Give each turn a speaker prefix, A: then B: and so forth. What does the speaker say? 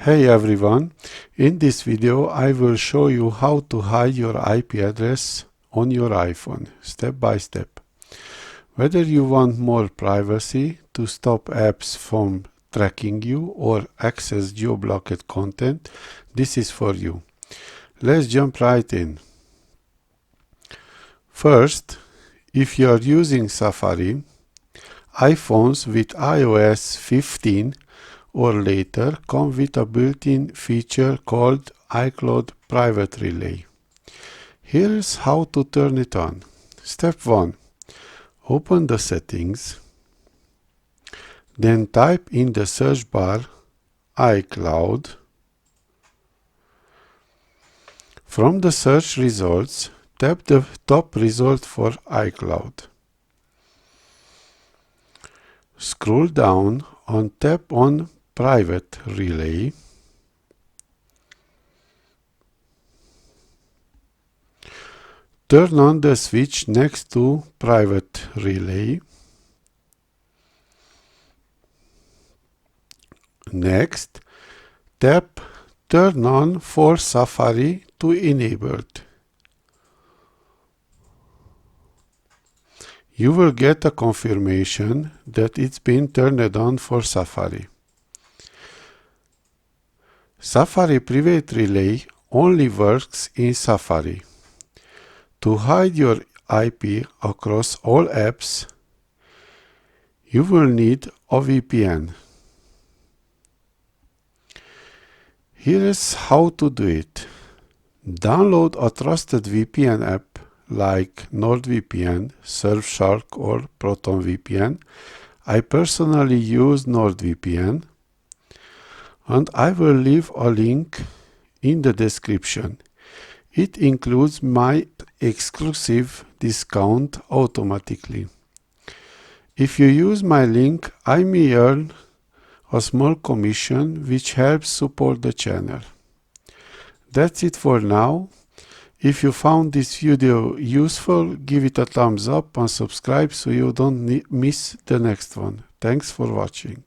A: Hey everyone, in this video I will show you how to hide your IP address on your iPhone, step by step. Whether you want more privacy to stop apps from tracking you or access geo-blocked content, this is for you. Let's jump right in. First, if you are using Safari, iPhones with iOS 15 or later come with a built-in feature called iCloud Private Relay. Here's how to turn it on. Step 1. Open the settings. Then type in the search bar iCloud. From the search results, tap the top result for iCloud. Scroll down and tap on Private Relay. Turn on the switch next to Private Relay. Next, tap Turn on for Safari to enabled. You will get a confirmation that it's been turned on for Safari. Safari Private Relay only works in Safari. To hide your IP across all apps, you will need a VPN. Here is how to do it. Download a trusted VPN app like NordVPN, Surfshark or ProtonVPN. I personally use NordVPN, and I will leave a link in the description. It includes my exclusive discount automatically. If you use my link, I may earn a small commission which helps support the channel. That's it for now. If you found this video useful, give it a thumbs up and subscribe so you don't miss the next one. Thanks for watching.